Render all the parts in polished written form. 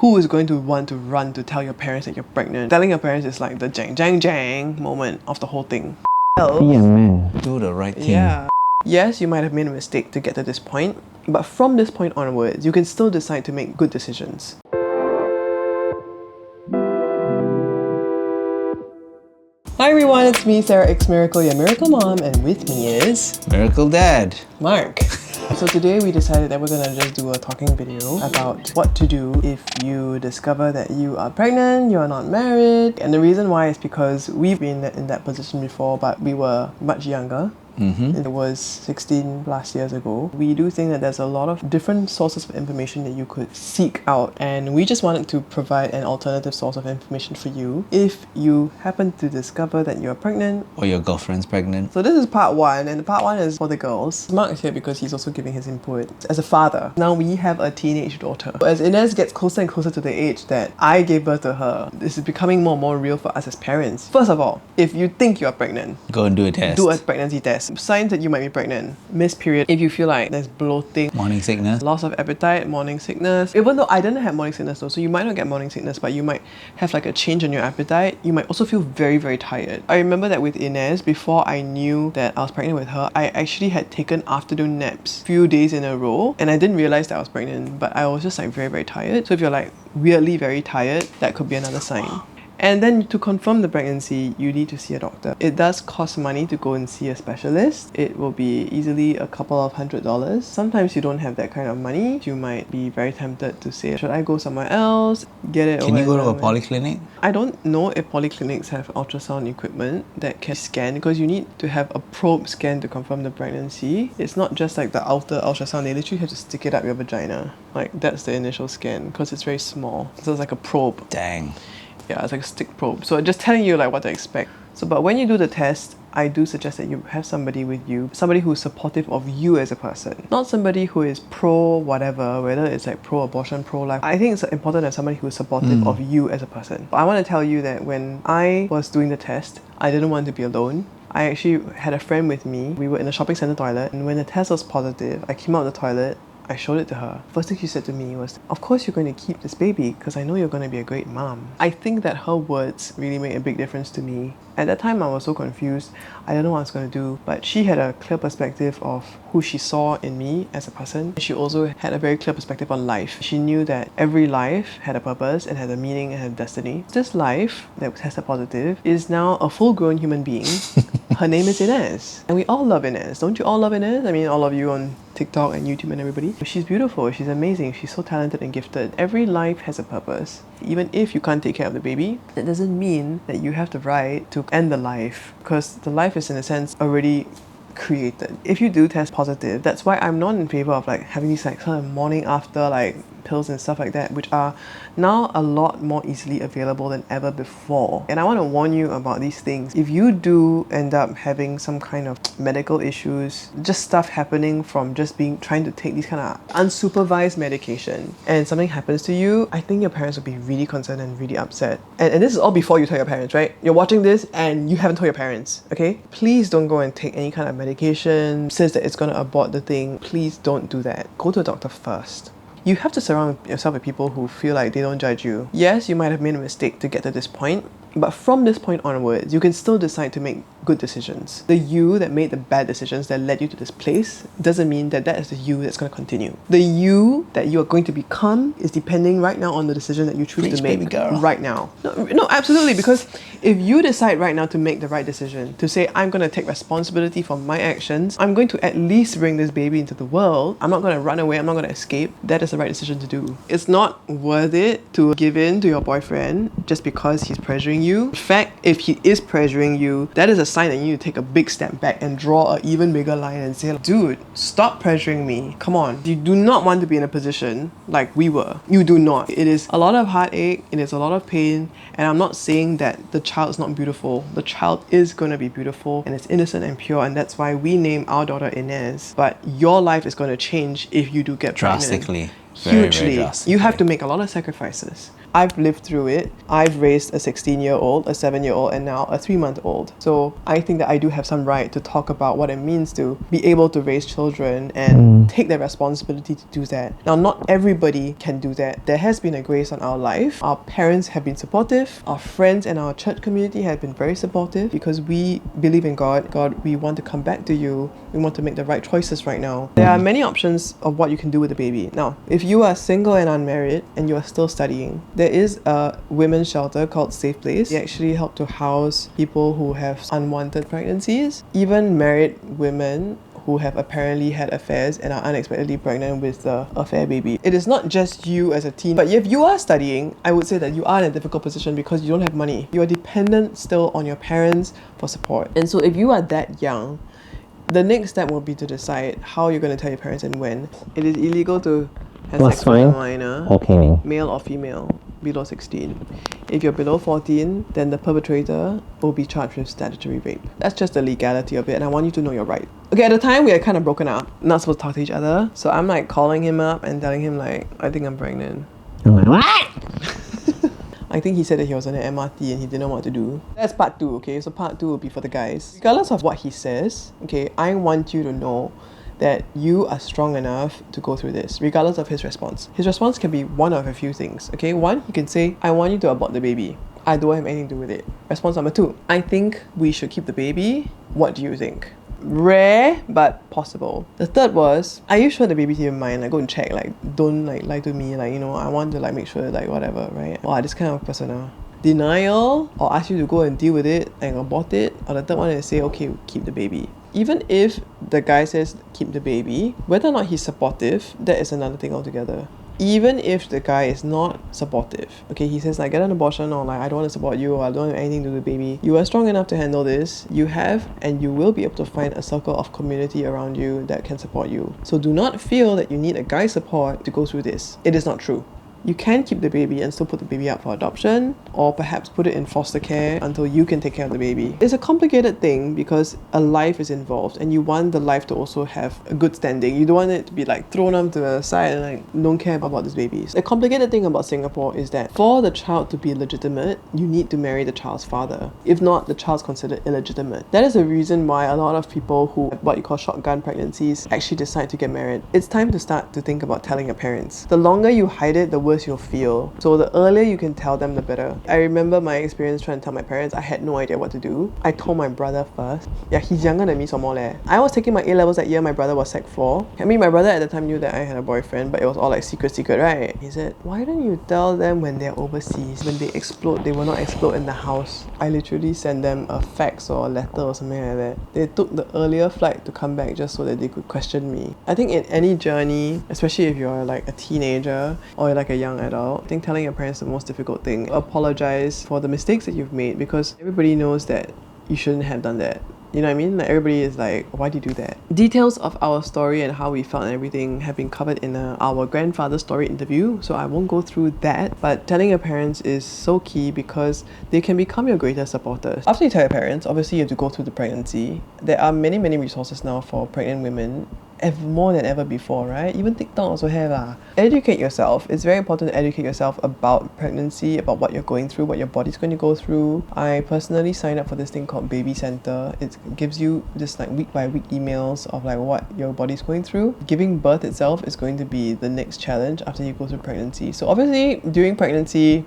who is going to want to run to tell your parents that you're pregnant? Telling your parents is like the jang moment of the whole thing. Be a man. Do the right thing. Yeah. Yes, you might have made a mistake to get to this point, but from this point onwards, you can still decide to make good decisions. Hi everyone, it's me, sarahxmiracle, your miracle mom, and with me is... Miracle Dad. Mark. So today we decided that we're gonna just do a talking video about what to do if you discover that you are pregnant, you are not married. And the reason why is because we've been in that position before, but we were much younger. It was 16 plus years ago. We do think that there's a lot of different sources of information that you could seek out, and we just wanted to provide an alternative source of information for you if you happen to discover that you're pregnant Or your girlfriend's pregnant. So this is part one, and part one is for the girls. Mark is here because he's also giving his input. As a father, now we have a teenage daughter. As Inez gets closer and closer to the age that I gave birth to her, this is becoming more and more real for us as parents. First of all, if you think you're pregnant, Go and do a test. do a pregnancy test. Signs that you might be pregnant: missed period, if you feel like there's bloating, Morning sickness. loss of appetite, morning sickness. Even though I didn't have morning sickness though, so you might not get morning sickness, but you might have like a change in your appetite. You might also feel very, very tired. I remember that with Inez, before I knew that I was pregnant with her, I actually had taken afternoon naps few days in a row, and I didn't realize that I was pregnant, but I was just like very, very tired. So if you're like weirdly very tired, that could be another sign. And then to confirm the pregnancy, you need to see a doctor. It does cost money to go and see a specialist. It will be easily a couple of $100s. Sometimes you don't have that kind of money. You might be very tempted to say, should I go somewhere else? Get it Can you go to a over. polyclinic? I don't know if polyclinics have ultrasound equipment that can scan, because you need to have a probe scan to confirm the pregnancy. It's not just like the outer ultrasound. They literally have to stick it up your vagina. Like that's the initial scan, because it's very small. So it's like a probe. Dang. Yeah, it's like a stick probe. So just telling you like what to expect. So but when you do the test, I do suggest that you have somebody with you, somebody who's supportive of you as a person. Not somebody who is pro whatever, whether it's like pro-abortion, pro-life. I think it's important to have somebody who is supportive of you as a person. But I want to tell you that when I was doing the test, I didn't want to be alone. I actually had a friend with me. We were in a shopping centre toilet, and when the test was positive, I came out of the toilet, I showed it to her. First thing she said to me was, of course you're going to keep this baby because I know you're going to be a great mom. I think that her words really made a big difference to me. At that time I was so confused. I didn't know what I was going to do, but she had a clear perspective of who she saw in me as a person. She also had a very clear perspective on life. She knew that every life had a purpose and had a meaning and had a destiny. This life that tested positive is now a full-grown human being. Her name is Inez. And we all love Inez. Don't you all love Inez? I mean, all of you on TikTok and YouTube and everybody. She's beautiful, she's amazing, she's so talented and gifted. Every life has a purpose. Even if you can't take care of the baby, that doesn't mean that you have the right to end the life, because the life is in a sense already created. If you do test positive, that's why I'm not in favor of like having these like sort of morning after like pills and stuff like that, which are now a lot more easily available than ever before. And I want to warn you about these things. If you do end up having some kind of medical issues, just stuff happening from just trying to take these kind of unsupervised medication, and something happens to you, I think your parents will be really concerned and really upset. And this is all before you tell your parents, right? You're watching this and you haven't told your parents, okay? Please don't go and take any kind of medication, says that it's going to abort the thing. Please don't do that. Go to a doctor first. You have to surround yourself with people who feel like they don't judge you. Yes, you might have made a mistake to get to this point, but from this point onwards, you can still decide to make good decisions. The you that made the bad decisions that led you to this place doesn't mean that that is the you that's going to continue. The you that you are going to become is depending right now on the decision that you choose to make baby girl. right now. No, absolutely, because if you decide right now to make the right decision, to say, I'm going to take responsibility for my actions, I'm going to at least bring this baby into the world, I'm not going to run away, I'm not going to escape, that is the right decision to do. It's not worth it to give in to your boyfriend just because he's pressuring you. In fact, if he is pressuring you, that is a sign that you need to take a big step back and draw an even bigger line and say, dude, stop pressuring me. Come on. You do not want to be in a position like we were. You do not. It is a lot of heartache, it is a lot of pain, and I'm not saying that the child is not beautiful. The child is going to be beautiful and it's innocent and pure, and that's why we name our daughter Inez. But your life is going to change if you do get pregnant. Drastically. Very, hugely. very drastically. You have to make a lot of sacrifices. I've lived through it. I've raised a 16-year-old, a 7-year-old, and now a 3-month-old. So I think that I do have some right to talk about what it means to be able to raise children and take the responsibility to do that. Now, not everybody can do that. There has been a grace on our life. Our parents have been supportive. Our friends and our church community have been very supportive because we believe in God. God, we want to come back to you. We want to make the right choices right now. There are many options of what you can do with a baby. Now, if you are single and unmarried and you are still studying, there is a women's shelter called Safe Place. They actually help to house people who have unwanted pregnancies, even married women who have apparently had affairs and are unexpectedly pregnant with the affair baby. It is not just you as a teen, but if you are studying, I would say that you are in a difficult position because you don't have money. You are dependent still on your parents for support. And so if you are that young, the next step will be to decide how you're going to tell your parents and when. It is illegal to have sex with a minor, male or female, below 16. If you're below 14, then the perpetrator will be charged with statutory rape. That's just the legality of it, and I want you to know you're right. Okay, at the time we are kind of broken up, not supposed to talk to each other, so I'm like calling him up and telling him like, I think I'm pregnant. I'm like, what? I think he said that he was on an MRT and he didn't know what to do. That's part 2, okay? So part 2 will be for the guys. Regardless of what he says, okay, I want you to know that you are strong enough to go through this, regardless of his response. His response can be one of a few things, okay? One, he can say, I want you to abort the baby. I don't have anything to do with it. Response number 2, I think we should keep the baby. What do you think? Rare, but possible. The third was, are you sure the baby's even mine? Like, go and check, like, don't like lie to me, like, you know, I want to like make sure, like, whatever, right? Wow, this kind of person, denial, or ask you to go and deal with it and abort it. Or the third one is say, okay, keep the baby. Even if the guy says keep the baby, whether or not he's supportive, that is another thing altogether. Even if the guy is not supportive, okay, he says like get an abortion, or like I don't want to support you, or I don't have anything to do with the baby, you are strong enough to handle this. You have and you will be able to find a circle of community around you that can support you. So do not feel that you need a guy's support to go through this. It is not true. You can keep the baby and still put the baby up for adoption, or perhaps put it in foster care until you can take care of the baby. It's a complicated thing because a life is involved and you want the life to also have a good standing. You don't want it to be like thrown up to the side and like don't care about this baby. The complicated thing about Singapore is that for the child to be legitimate, you need to marry the child's father. If not, the child's considered illegitimate. That is the reason why a lot of people who have what you call shotgun pregnancies actually decide to get married. It's time to start to think about telling your parents. The longer you hide it, the worse you'll feel. So the earlier you can tell them, the better. I remember my experience trying to tell my parents. I had no idea what to do. I told my brother first. Yeah, he's younger than me, so more leh. I was taking my A-levels that year. My brother was Sec 4. I mean, my brother at the time knew that I had a boyfriend, but it was all like secret, right? He said, why don't you tell them when they're overseas? When they explode, they will not explode in the house. I literally sent them a fax or a letter or something like that. They took the earlier flight to come back just so that they could question me. I think in any journey, especially if you're like a teenager or you're like a young adult, I think telling your parents is the most difficult thing. Apologize for the mistakes that you've made, because everybody knows that you shouldn't have done that. You know what I mean? Like everybody is like, why do you do that? Details of our story and how we felt and everything have been covered in our grandfather's story interview, so I won't go through that. But telling your parents is so key because they can become your greatest supporters. After you tell your parents, obviously you have to go through the pregnancy. There are many resources now for pregnant women. More than ever before, right? Even TikTok also have. Educate yourself. It's very important to educate yourself about pregnancy, about what you're going through, what your body's going to go through. I personally signed up for this thing called Baby Center. It gives you just like week by week emails of like what your body's going through. Giving birth itself is going to be the next challenge after you go through pregnancy. So obviously during pregnancy,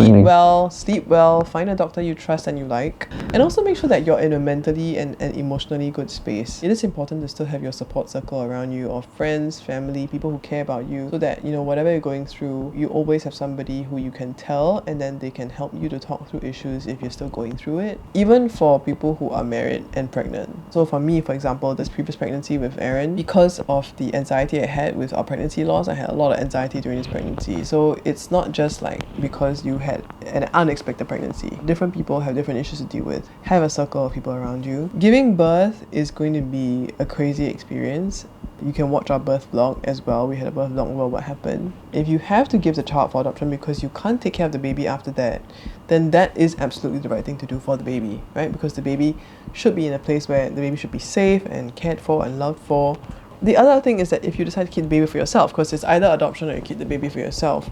eat well, sleep well, find a doctor you trust and you like, and also make sure that you're in a mentally and emotionally good space. It is important to still have your support circle around you of friends, family, people who care about you, so that, you know, whatever you're going through, you always have somebody who you can tell and then they can help you to talk through issues if you're still going through it. Even for people who are married and pregnant. So for me, for example, this previous pregnancy with Aaron, because of the anxiety I had with our pregnancy loss, I had a lot of anxiety during this pregnancy. So it's not just like because you had an unexpected pregnancy. Different people have different issues to deal with. Have a circle of people around you. Giving birth is going to be a crazy experience. You can watch our birth vlog as well. We had a birth vlog about what happened. If you have to give the child for adoption because you can't take care of the baby after that, then that is absolutely the right thing to do for the baby, right? Because the baby should be in a place where the baby should be safe and cared for and loved for The other thing is that if you decide to keep the baby for yourself, because it's either adoption or you keep the baby for yourself.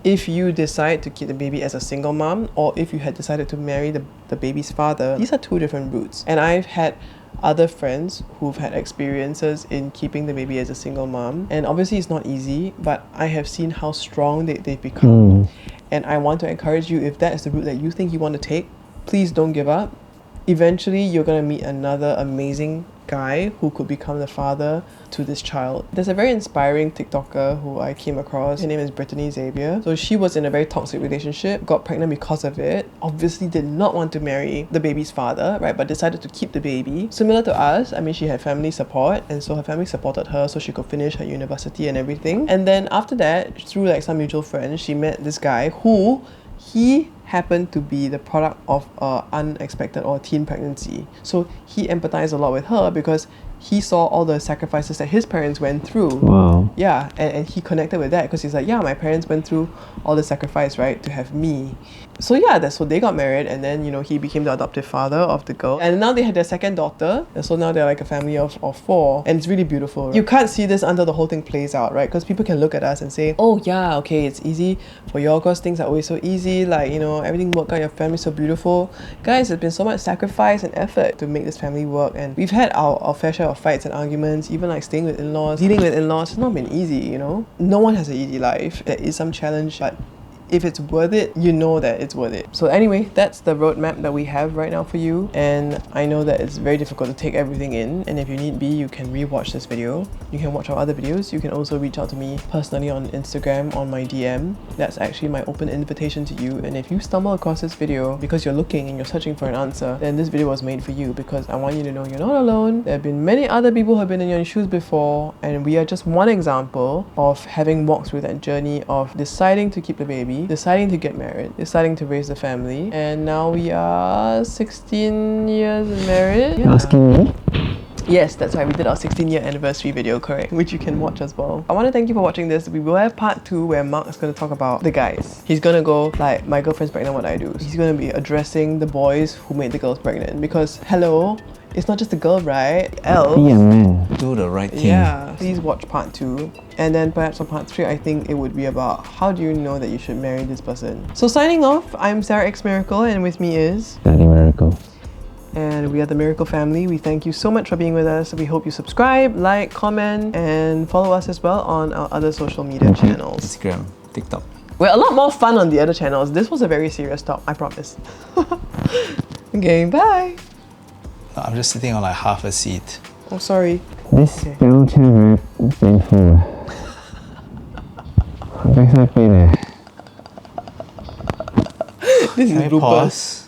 If you decide to keep the baby as a single mom, or if you had decided to marry the baby's father, these are two different routes. And I've had other friends who've had experiences in keeping the baby as a single mom. And obviously it's not easy, but I have seen how strong they've become. And I want to encourage you, if that is the route that you think you want to take, please don't give up. Eventually, you're going to meet another amazing guy who could become the father to this child. There's a very inspiring TikToker who I came across. Her name is Brittany Xavier. So she was in a very toxic relationship, got pregnant because of it, obviously did not want to marry the baby's father, right, but decided to keep the baby. Similar to us, I mean, she had family support, and so her family supported her so she could finish her university and everything. And then after that, through like some mutual friends, she met this guy who he happened to be the product of unexpected or teen pregnancy. So he empathized a lot with her because he saw all the sacrifices that his parents went through. Wow. Yeah, and he connected with that because he's like, yeah, my parents went through all the sacrifice, right, to have me. So yeah, that's so they got married, and then, you know, he became the adoptive father of the girl. And now they had their second daughter, and so now they're like a family of 4. And it's really beautiful. You can't see this until the whole thing plays out, right? Because people can look at us and say, oh yeah, okay, it's easy for y'all because things are always so easy, like, you know, everything worked out, your family's so beautiful. Guys, there's been so much sacrifice and effort to make this family work, and we've had our fair share of fights and arguments, even like staying with in-laws, dealing with in-laws. It's not been easy, you know? No one has an easy life. There is some challenge, but if it's worth it, you know that it's worth it. So anyway, that's the roadmap that we have right now for you. And I know that it's very difficult to take everything in. And if you need be, you can rewatch this video. You can watch our other videos. You can also reach out to me personally on Instagram on my DM. That's actually my open invitation to you. And if you stumble across this video because you're looking and you're searching for an answer, then this video was made for you, because I want you to know you're not alone. There have been many other people who have been in your shoes before, and we are just one example of having walked through that journey of deciding to keep the baby, deciding to get married, deciding to raise the family, and now we are 16 years married. You're asking me? Yes, that's right, we did our 16-year anniversary video, correct, which you can watch as well. I want to thank you for watching this. We will have part 2 where Mark is going to talk about the guys. He's going to go like, my girlfriend's pregnant, what I do. He's going to be addressing the boys who made the girls pregnant, because hello, it's not just the girl, right? Else, Be a man. Do the right thing. yeah, please watch part 2. And then perhaps on part 3, I think it would be about how do you know that you should marry this person. So signing off, I'm sarahxmiracle, and with me is Daddy Miracle. And we are the Miracle family. We thank you so much for being with us. We hope you subscribe, like, comment, and follow us as well on our other social media channels. Instagram, TikTok. We're a lot more fun on the other channels. This was a very serious talk, I promise. Okay, bye. I'm just sitting on like half a seat. Oh, sorry. This wheelchair very painful. Backside pain. This is Can I bloopers. pause?